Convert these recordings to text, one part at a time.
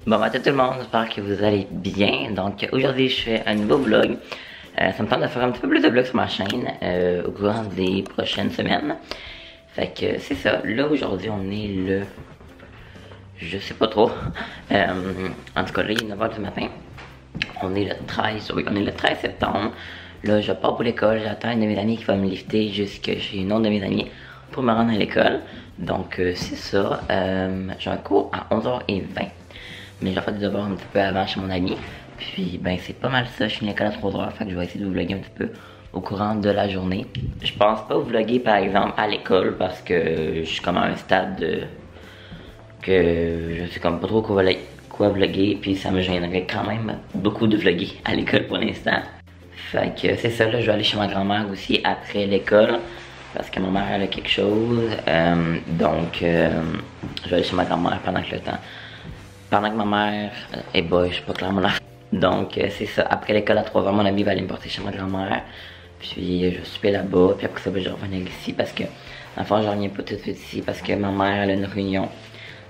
Bon matin tout le monde, j'espère que vous allez bien. Donc aujourd'hui je fais un nouveau vlog. Ça me tente de faire un petit peu plus de vlogs sur ma chaîne au courant des prochaines semaines. Fait que c'est ça. Là aujourd'hui on est le... Je sais pas trop. En tout cas là il est 9h du matin. On est le 13, oui on est le 13 septembre. Là je pars pour l'école, j'attends une de mes amies qui va me lifter jusque chez une autre de mes amies pour me rendre à l'école. Donc c'est ça. J'ai un cours à 11h20. Mais j'ai fait des devoirs un petit peu avant chez mon ami. Puis ben c'est pas mal ça, je suis à l'école à 3h, fait que je vais essayer de vous vlogger un petit peu au courant de la journée. Je pense pas vous vlogger par exemple à l'école parce que je suis comme à un stade que je sais comme pas trop quoi vlogger, puis ça me gênerait quand même beaucoup de vlogger à l'école pour l'instant. Fait que c'est ça, là je vais aller chez ma grand-mère aussi après l'école parce que ma mère elle a quelque chose. Donc je vais aller chez ma grand-mère pendant que le temps. Pendant que ma mère est boy, je suis pas clair mon affaire. Donc c'est ça, après l'école à 3h, mon ami va aller me porter chez ma grand-mère. Puis je suis là-bas, puis après ça, je vais revenir ici parce que, enfin, je reviens pas tout de suite ici parce que ma mère elle a une réunion.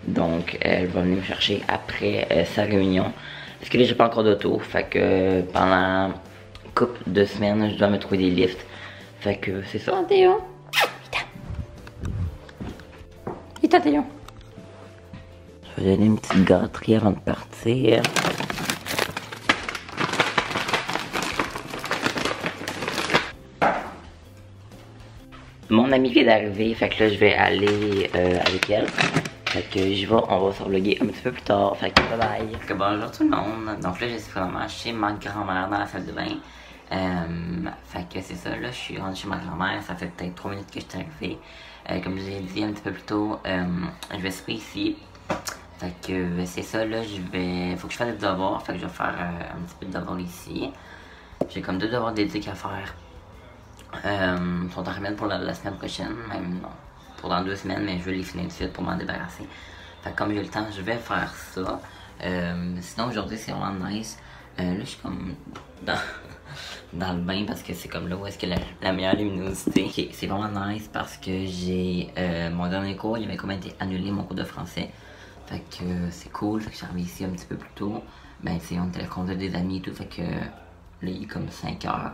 Donc elle va venir me chercher après sa réunion. Parce que là, j'ai pas encore d'auto, fait que pendant une couple de semaines, je dois me trouver des lifts. Fait que c'est ça. Théo. Vita, Théo. Je vais donner une petite gâterie avant de partir. Mon amie vient d'arriver, fait que là je vais aller avec elle. Fait que j'y vais, on va se vlogger un petit peu plus tard. Fait que bye bye. Fait que bonjour tout le monde. Donc là je suis vraiment chez ma grand-mère dans la salle de bain. Fait que c'est ça, là je suis rentrée chez ma grand-mère, ça fait peut-être 3 minutes que je suis arrivée. Comme je vous ai dit un petit peu plus tôt, je vais souper ici. Fait que c'est ça, là faut que je fasse des devoirs, fait que je vais faire un petit peu de devoirs ici. J'ai comme 2 devoirs d'éduc à faire. Sont en remettre pour la semaine prochaine, même non, pour dans 2 semaines, mais je vais les finir tout de suite pour m'en débarrasser. Fait que comme j'ai le temps, je vais faire ça. Sinon aujourd'hui c'est vraiment nice. Là je suis comme dans le bain parce que c'est comme là où est-ce que la meilleure luminosité. Okay, c'est vraiment nice parce que j'ai mon dernier cours, il avait comme été annulé mon cours de français. Fait que c'est cool, fait que je suis arrivé ici un petit peu plus tôt. Ben tu sais, on était le des amis et tout, fait que là il est comme 5h.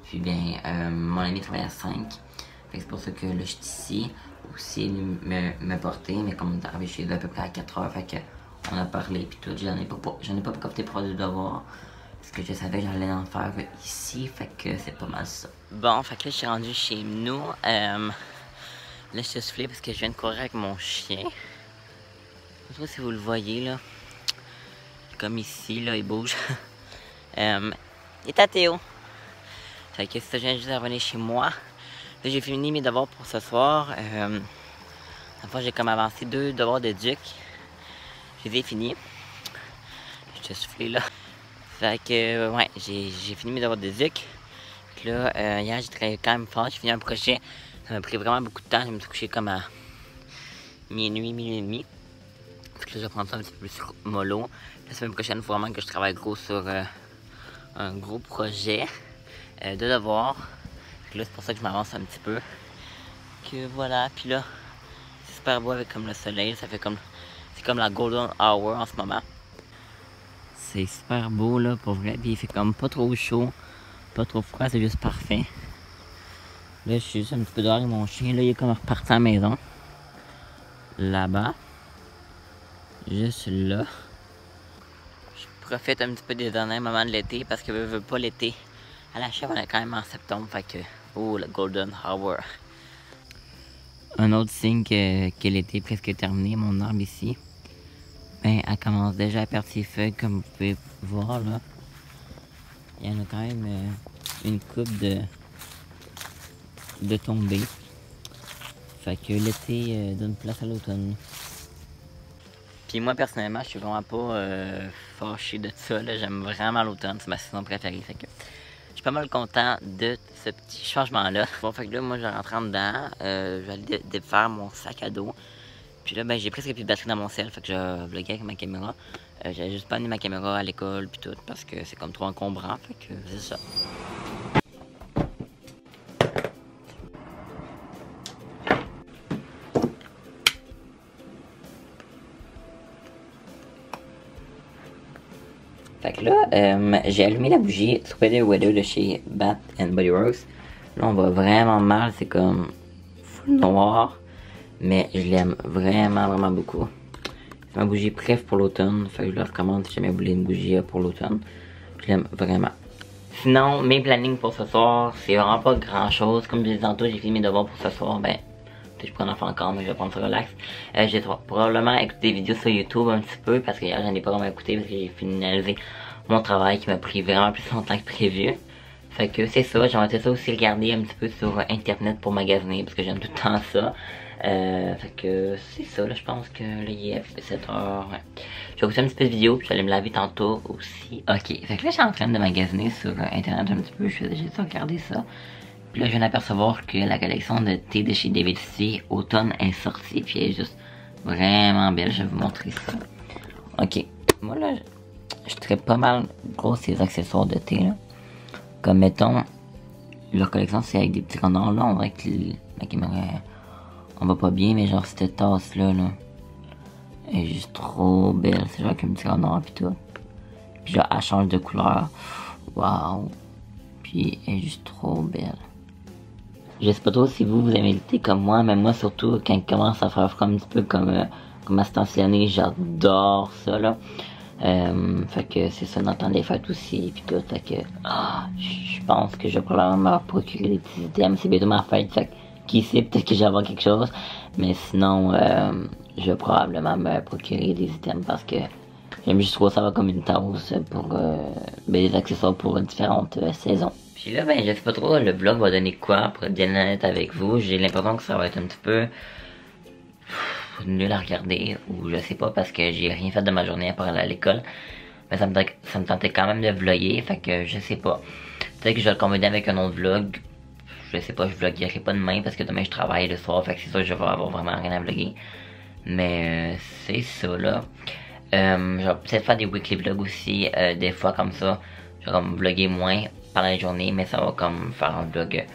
Puis bien, mon ami travaille à 5. Fait que c'est pour ça que là je suis ici. Aussi me porter, mais comme on est arrivé chez eux à peu près à 4h, fait que on a parlé puis tout. J'en ai pas profité pour faire des devoirs. Parce que je savais que j'allais en faire ici, fait que c'est pas mal ça. Bon, fait que là je suis rendu chez nous. Là je suis soufflé parce que je viens de courir avec mon chien. Je sais pas si vous le voyez là. Comme ici, là, il bouge. Il est à Théo. Fait que ça, je viens juste de revenir chez moi. Là, j'ai fini mes devoirs pour ce soir. Enfin, j'ai comme avancé 2 devoirs d'éduc. Je les ai finis. Je t'ai soufflé là. Fait que, ouais, j'ai fini mes devoirs d'éduc. Puis là, hier, j'ai travaillé quand même fort. J'ai fini un projet. Ça m'a pris vraiment beaucoup de temps. Je me suis couché comme à minuit, minuit et demi. Fait que là, je vais prendre ça un petit peu plus mollo. La semaine prochaine, il faut vraiment que je travaille gros sur un gros projet de devoir. Là, c'est pour ça que je m'avance un petit peu. Que voilà, puis là, c'est super beau avec comme le soleil. Ça fait comme, c'est comme la golden hour en ce moment. C'est super beau là, pour vrai. Puis il fait comme pas trop chaud, pas trop froid, c'est juste parfait. Là, je suis juste un petit peu dehors avec mon chien. Là, il est comme reparti à la maison. Là-bas. Juste là. Je profite un petit peu des derniers moments de l'été parce que je veux pas l'été. À la chèvre, on est quand même en septembre, fait que... Oh, le golden hour. Un autre signe que l'été est presque terminé, mon arbre ici. Ben, elle commence déjà à perdre ses feuilles, comme vous pouvez voir, là. Il y en a quand même une coupe de tombées. Fait que l'été donne place à l'automne. Puis moi, personnellement, je suis vraiment pas fâché de ça, là. J'aime vraiment l'automne, c'est ma saison préférée, fait que... Je suis pas mal content de ce petit changement-là. Bon, fait que là, moi, je rentre en dedans. Je vais aller défaire mon sac à dos. Puis là, ben, j'ai presque plus de batterie dans mon cell. Fait que je vais vlogger avec ma caméra. J'avais juste pas amené ma caméra à l'école, puis tout, parce que c'est comme trop encombrant. Fait que c'est ça. Fait que là, j'ai allumé la bougie Sweater Weather de chez Bath Body Works. Là, on voit vraiment mal, c'est comme full noir. Mais je l'aime vraiment beaucoup. C'est ma bougie préf pour l'automne. Fait que je le recommande si jamais vous voulez une bougie pour l'automne. Je l'aime vraiment. Sinon, mes plannings pour ce soir, c'est vraiment pas grand chose. Comme je disais tantôt, j'ai fini mes devoirs pour ce soir. Ben, peut-être que je pourrais en faire encore, mais je vais prendre ça relax. J'ai probablement écouté des vidéos sur YouTube un petit peu. Parce que hier, j'en ai pas vraiment écouté. Parce que j'ai finalisé mon travail qui m'a pris vraiment plus longtemps que prévu. Fait que c'est ça. J'aimerais ça aussi regarder un petit peu sur internet pour magasiner. Parce que j'aime tout le temps ça. Fait que c'est ça, là, je pense que là, il est 7h, ouais. Je vais écouter un petit peu de vidéo, puis je vais aller me laver tantôt aussi. Ok, fait que là, je suis en train de magasiner sur internet un petit peu, j'ai déjà regardé ça. Puis là, je viens d'apercevoir que la collection de thé de chez David C automne est sortie, puis elle est juste vraiment belle, je vais vous montrer ça. Ok, moi là, je traite pas mal gros ces accessoires de thé, là. Comme mettons, leur collection c'est avec des petits renards, là, on dirait que la caméra... On va pas bien, mais genre cette tasse là, elle est juste trop belle. C'est genre avec un petit renard pis tout. Puis genre elle change de couleur. Waouh. Puis elle est juste trop belle. Je sais pas trop si vous aimez le thé comme moi, mais moi surtout quand il commence à faire froid un petit peu comme à se tensionner, j'adore ça là. Fait que c'est ça dans le temps des fêtes aussi pis tout. Fait que je pense que je vais probablement me procurer des petits items. C'est bientôt ma fête, fait que qui sait, peut-être que j'avais quelque chose. Mais sinon, je vais probablement me procurer des items parce que j'aime juste trop ça va comme une tasse pour des accessoires pour différentes saisons. Puis là, ben, je sais pas trop le vlog va donner quoi pour être bien honnête avec vous. J'ai l'impression que ça va être un petit peu nul à regarder ou je sais pas parce que j'ai rien fait de ma journée à part aller à l'école. Mais ça me tentait quand même de vlogger, fait que je sais pas. Peut-être que je vais le combiner avec un autre vlog. Je sais pas, je vloggerai pas demain parce que demain je travaille le soir, fait que c'est sûr que je vais avoir vraiment rien à vlogger. Mais c'est ça là. Je vais peut-être faire des weekly vlogs aussi, des fois comme ça. Je vais comme vlogger moins pendant la journée, mais ça va comme faire un vlog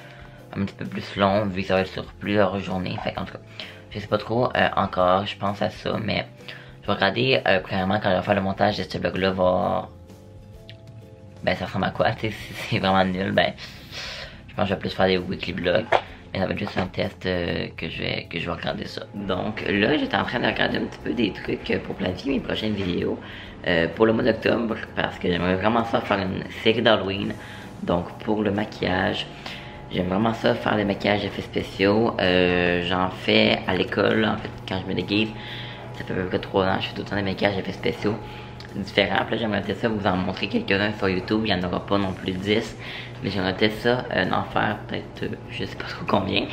un petit peu plus long, vu que ça va être sur plusieurs journées. Fait qu'en tout cas, je sais pas trop encore, je pense à ça, mais je vais regarder premièrement quand je vais faire le montage de ce vlog là, ben ça ressemble à quoi, tu sais, si c'est vraiment nul, ben... Je pense que je vais plus faire des weekly vlogs. Mais ça va être juste un test que je vais regarder ça. Donc là, j'étais en train de regarder un petit peu des trucs pour planifier mes prochaines vidéos. Pour le mois d'octobre, parce que j'aimerais vraiment ça faire une série d'Halloween. Donc pour le maquillage, j'aime vraiment ça faire des maquillages d'effets spéciaux. J'en fais à l'école, en fait, quand je me déguise. Ça fait à peu près 3 ans, je fais tout le temps des maquillages d'effets spéciaux différents. Puis là, j'aimerais peut-être ça vous en montrer quelques-uns sur YouTube. Il n'y en aura pas non plus 10. Mais j'aimerais peut-être ça d'en faire peut-être, je sais pas trop combien.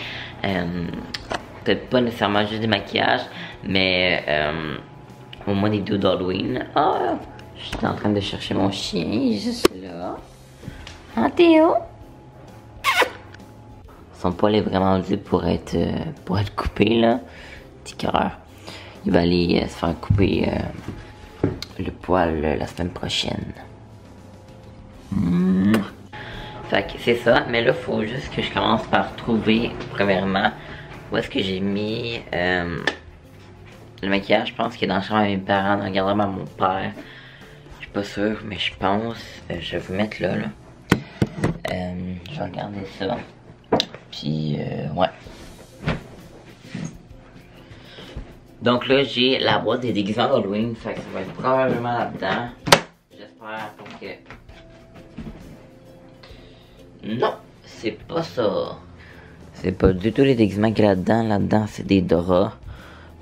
Peut-être pas nécessairement juste des maquillages, mais au moins des vidéos d'Halloween. Ah, je suis en train de chercher mon chien, il est juste là. Ah, Théo? Son poil est vraiment dû pour être coupé là. Petit cœur. Il va aller se faire couper le poil la semaine prochaine. Fait que c'est ça, mais là faut juste que je commence par trouver premièrement où est-ce que j'ai mis le maquillage. Je pense qu'il est dans la chambre à mes parents, dans le garde-robe à mon père. Je suis pas sûr, mais je pense. Je vais vous mettre là. Je vais regarder ça. Puis ouais. Donc là j'ai la boîte des déguisements d'Halloween, fait que ça va être probablement là-dedans. J'espère pour que... Non, c'est pas ça. C'est pas du tout les déguisements qu'il y a là-dedans. Là-dedans, c'est des draps.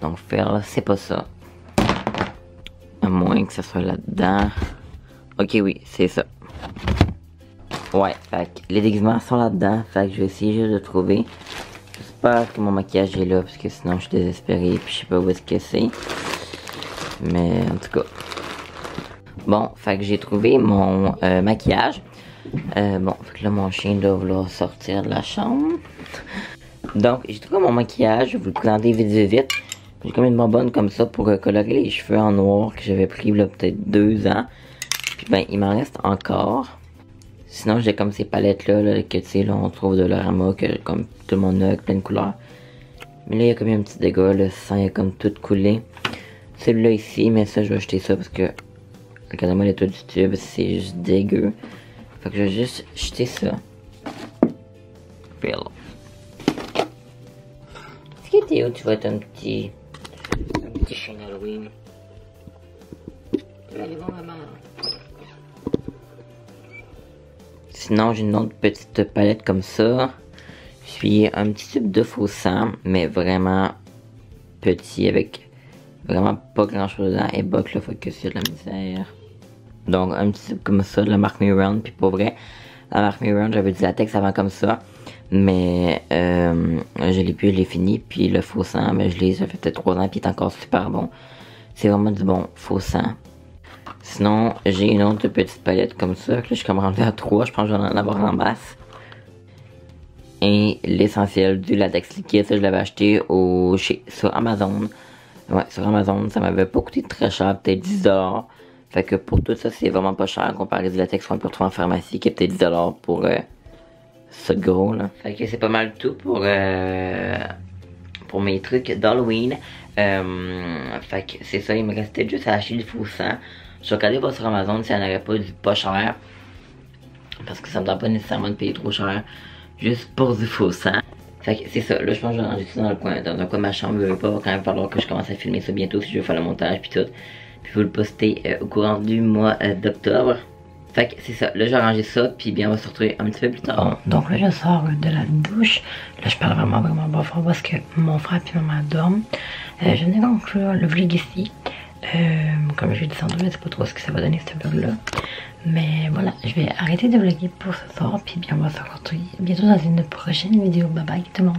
Donc, faire là, c'est pas ça. À moins que ça soit là-dedans. Ok, oui, c'est ça. Ouais, fait que les déguisements sont là-dedans. Fait que je vais essayer juste de trouver. J'espère que mon maquillage est là, parce que sinon, je suis désespéré. Puis, je sais pas où est-ce que c'est. Mais, en tout cas. Bon, fait que j'ai trouvé mon maquillage. Bon, fait que là, mon chien doit vouloir sortir de la chambre. Donc, j'ai trouvé mon maquillage. Je vais vous le présenter vite. J'ai comme une bonbonne comme ça pour colorer les cheveux en noir que j'avais pris là peut-être 2 ans. Puis ben, il m'en reste encore. Sinon, j'ai comme ces palettes là que tu sais, là, on trouve de l'Orama, que comme tout le monde a, avec plein de couleurs. Mais là, il y a comme un petit dégât, le sang est comme tout coulé. Celui-là ici, mais ça, je vais acheter ça parce que Regardez-moi l'état du tube, c'est juste dégueu. Fait que je vais juste jeter ça. Real. Est-ce que Théo, tu vas être un petit chien Halloween? Tu vas aller voir maman. Sinon, j'ai une autre petite palette comme ça. Je suis un petit tube de faux sang, mais vraiment petit avec vraiment pas grand chose dedans. Et Buck le focus sur de la misère. Donc un petit tube comme ça de la marque Miron. Puis pour vrai, la marque Miron, j'avais du latex avant comme ça. Mais je l'ai plus, je l'ai fini. Puis le faux sang, ben, je l'ai, ça fait peut-être 3 ans. Puis il est encore super bon. C'est vraiment du bon faux sang. Sinon, j'ai une autre petite palette comme ça. Que là, je suis comme rendu à 3. Je pense que je vais en avoir en basse. Et l'essentiel du latex liquide, ça je l'avais acheté sur Amazon. Ouais, sur Amazon, ça m'avait pas coûté très cher, peut-être 10$. Fait que pour tout ça, c'est vraiment pas cher comparé du latex qu'on peut retrouver en pharmacie, qui est peut-être 10$ pour ce gros là. Fait que c'est pas mal tout pour mes trucs d'Halloween. Fait que c'est ça, il me restait juste à acheter du faux sang. Je vais regarder sur Amazon si elle n'aurait pas du pas cher. Parce que ça me donne pas nécessairement de payer trop cher. Juste pour du faux sang. Fait que c'est ça, là je pense que je vais ranger ça dans un coin de ma chambre. Il va pas quand même falloir que je commence à filmer ça bientôt si je veux faire le montage puis tout. Puis vous le poster au courant du mois d'octobre. Fait que c'est ça, là je vais ranger ça puis bien on va se retrouver un petit peu plus tard. Bon, donc là je sors de la douche. Là je parle vraiment pas fort parce que mon frère et maman dorment. Je venais conclure le vlog ici. Comme je l'ai dit sans doute, je sais pas trop ce que ça va donner ce vlog là. Mais voilà, je vais arrêter de vlogger pour ce soir. Puis bien on va se retrouver bientôt dans une prochaine vidéo. Bye bye tout le monde.